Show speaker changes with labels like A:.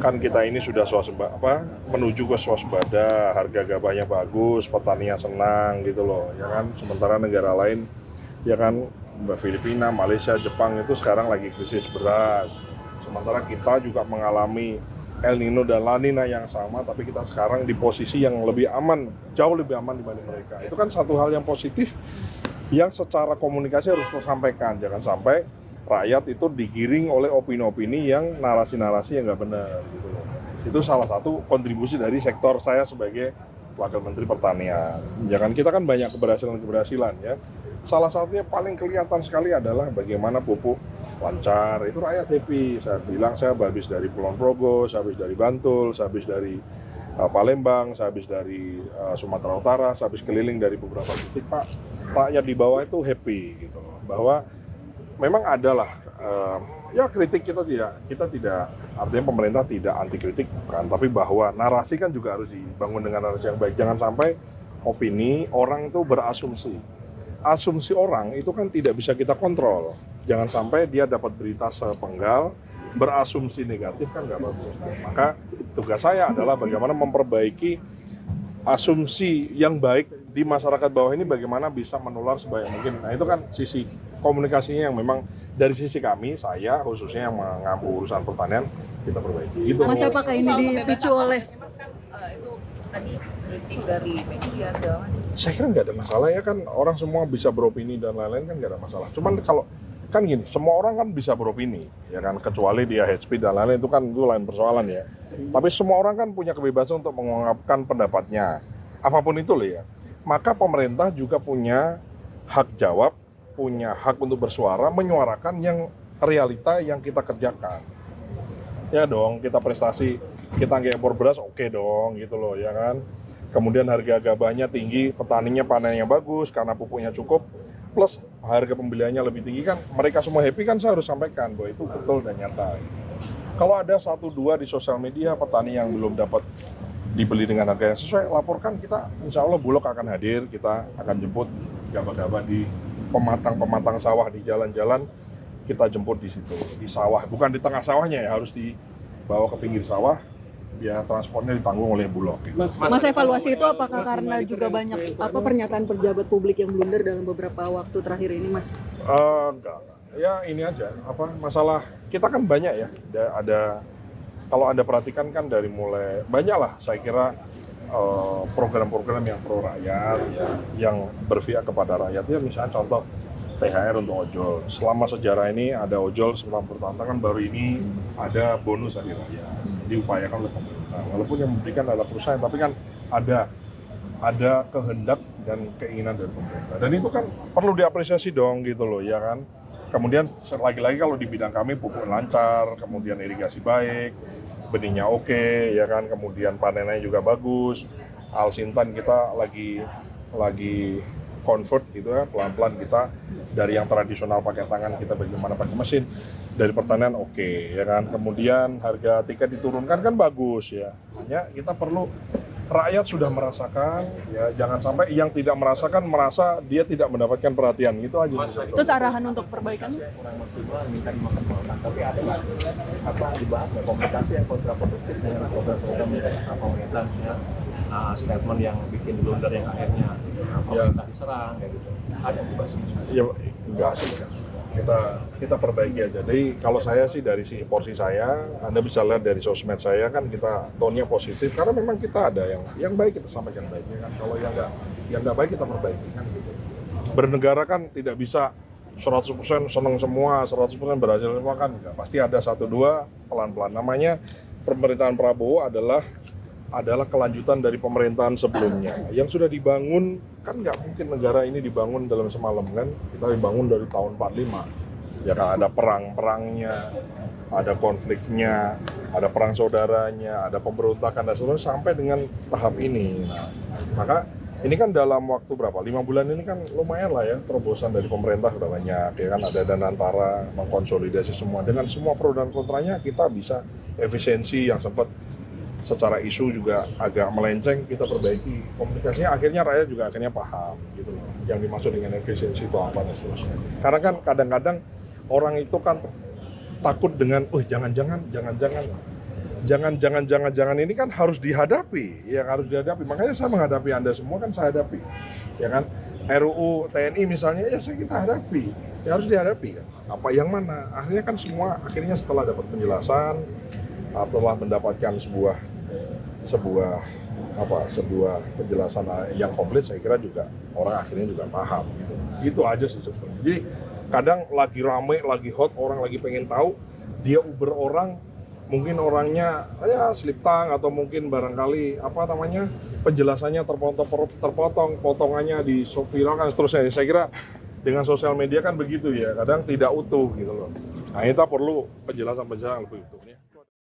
A: kan kita ini sudah menuju ke swasembada, harga gabahnya bagus, petaninya senang gitu loh, ya kan. Sementara negara lain, ya kan, Filipina, Malaysia, Jepang itu sekarang lagi krisis beras. Sementara kita juga mengalami El Nino dan La Nina yang sama, tapi kita sekarang di posisi yang lebih aman, jauh lebih aman dibanding mereka. Itu kan satu hal yang positif yang secara komunikasi harus tersampaikan. Jangan sampai rakyat itu digiring oleh opini-opini yang narasi-narasi yang nggak benar gitu loh. Itu salah satu kontribusi dari sektor saya sebagai Wakil Menteri Pertanian. Ya kan, kita kan banyak keberhasilan ya. Salah satunya paling kelihatan sekali adalah bagaimana pupuk lancar, itu rakyat happy. Saya bilang saya habis dari Kulon Progo, saya habis dari Bantul, saya habis dari Palembang, saya habis dari Sumatera Utara, saya habis keliling dari beberapa titik, Pak. Rakyat di bawah itu happy gitu loh, bahwa memang adalah ya kritik kita tidak artinya pemerintah tidak anti kritik kan, tapi bahwa narasi kan juga harus dibangun dengan narasi yang baik. Jangan sampai opini orang itu asumsi orang itu kan tidak bisa kita kontrol. Jangan sampai dia dapat berita sepenggal berasumsi negatif, kan nggak bagus. Maka tugas saya adalah bagaimana memperbaiki asumsi yang baik di masyarakat bawah ini, bagaimana bisa menular sebaik mungkin. Nah itu kan sisi komunikasinya yang memang dari sisi kami, saya khususnya yang mengampu urusan pertanian, kita perbaiki. Gitu.
B: Mas, apakah ini dipicu oleh
C: itu tadi kritik dari media segala macam?
A: Saya kira nggak ada masalah ya, kan orang semua bisa beropini dan lain-lain, kan nggak ada masalah. Cuman kalau kan gini, semua orang kan bisa beropini ya kan, kecuali dia hate speech dan lain-lain, itu kan itu lain persoalan ya. Tapi semua orang kan punya kebebasan untuk mengungkapkan pendapatnya, apapun itu loh ya. Maka pemerintah juga punya hak jawab, punya hak untuk bersuara, menyuarakan yang realita yang kita kerjakan. Ya dong, kita prestasi, kita nggak impor beras, oke dong gitu loh ya kan. Kemudian harga gabahnya tinggi, petaninya panennya bagus karena pupuknya cukup, plus harga pembeliannya lebih tinggi, kan mereka semua happy, kan saya harus sampaikan bahwa itu betul dan nyata. Kalau ada 1-2 di sosial media petani yang belum dapat dibeli dengan harga yang sesuai, laporkan, kita insya Allah Bulog akan hadir, kita akan jemput gabah-gabah di pematang sawah, di jalan-jalan, kita jemput di situ, di sawah, bukan di tengah sawahnya ya, harus dibawa ke pinggir sawah, biaya transportnya ditanggung oleh Bulog. Gitu.
B: Mas, evaluasi itu apakah karena juga banyak pernyataan pejabat publik yang blunder dalam beberapa waktu terakhir ini, Mas?
A: Enggak. Ya ini aja, masalah kita kan banyak ya, ada kalau Anda perhatikan kan dari mulai banyak lah, saya kira program-program yang pro rakyat ya, yang berpihak kepada rakyat ya, misalnya contoh THR untuk ojol. Selama sejarah ini ada ojol selama bertahun-tahun, kan baru ini ada bonus hari raya, diupayakan oleh pemerintah. Walaupun yang memberikan adalah perusahaan, tapi kan ada kehendak dan keinginan dari pemerintah. Dan itu kan perlu diapresiasi dong gitu loh ya kan. Kemudian lagi-lagi kalau di bidang kami pupuk lancar, kemudian irigasi baik, benihnya oke, ya kan, kemudian panennya juga bagus. Alsintan kita lagi convert gitu ya, pelan-pelan kita dari yang tradisional pakai tangan kita bagaimana pakai mesin, dari pertanian oke, ya kan. Kemudian harga tiket diturunkan kan bagus ya. Hanya kita perlu rakyat sudah merasakan ya, jangan sampai yang tidak merasakan merasa dia tidak mendapatkan perhatian, gitu aja.
B: Terus arahan untuk perbaikan?
D: Kurang maksimal minta dimaksimalkan, tapi ada nggak dibahas nggak komunikasi yang kontraproduktif dengan program-program pemerintah, misalnya statement yang bikin blunder yang akhirnya pemerintah diserang kayak gitu, ada dibahas?
A: Ya enggak sih, kita perbaiki aja. Jadi kalau saya sih dari sisi porsi saya, Anda bisa lihat dari sosmed saya kan, kita tone-nya positif karena memang kita ada yang baik, kita sampaikan baiknya kan. Kalau yang nggak baik kita perbaiki kan gitu. Bernegara kan tidak bisa 100% senang semua, 100% berhasil semua kan enggak. Pasti ada 1-2 pelan-pelan. Namanya pemerintahan Prabowo adalah kelanjutan dari pemerintahan sebelumnya yang sudah dibangun. Kan nggak mungkin negara ini dibangun dalam semalam kan, kita dibangun dari tahun 45 ya kan, ada perang-perangnya, ada konfliknya, ada perang saudaranya, ada pemberontakan dan seterusnya sampai dengan tahap ini. Nah, maka ini kan dalam waktu berapa, 5 bulan ini kan lumayan lah ya, terobosan dari pemerintah sudah banyak ya kan, ada Danantara mengkonsolidasi semua, dengan semua pro dan kontranya kita bisa efisiensi yang sempat secara isu juga agak melenceng, kita perbaiki komunikasinya, akhirnya rakyat juga akhirnya paham gitu loh yang dimaksud dengan efisiensi itu apa dan seterusnya. Karena kan kadang-kadang orang itu kan takut dengan jangan-jangan jangan ini kan harus dihadapi, yang harus dihadapi. Makanya saya menghadapi Anda semua kan saya hadapi, ya kan. RUU TNI misalnya ya kita hadapi, ya harus dihadapi kan. Apa yang mana? Akhirnya kan semua setelah dapat penjelasan, setelah mendapatkan sebuah penjelasan yang komplit, saya kira juga orang akhirnya juga paham gitu. Itu aja sih sebenarnya. Jadi kadang lagi rame, lagi hot, orang lagi pengen tahu, dia uber orang, mungkin orangnya ya slip tang atau mungkin barangkali penjelasannya terpotong, potongannya di viralkan seterusnya. Saya kira dengan sosial media kan begitu ya, kadang tidak utuh gitu loh. Nah, kita perlu penjelasan lebih utuh ya.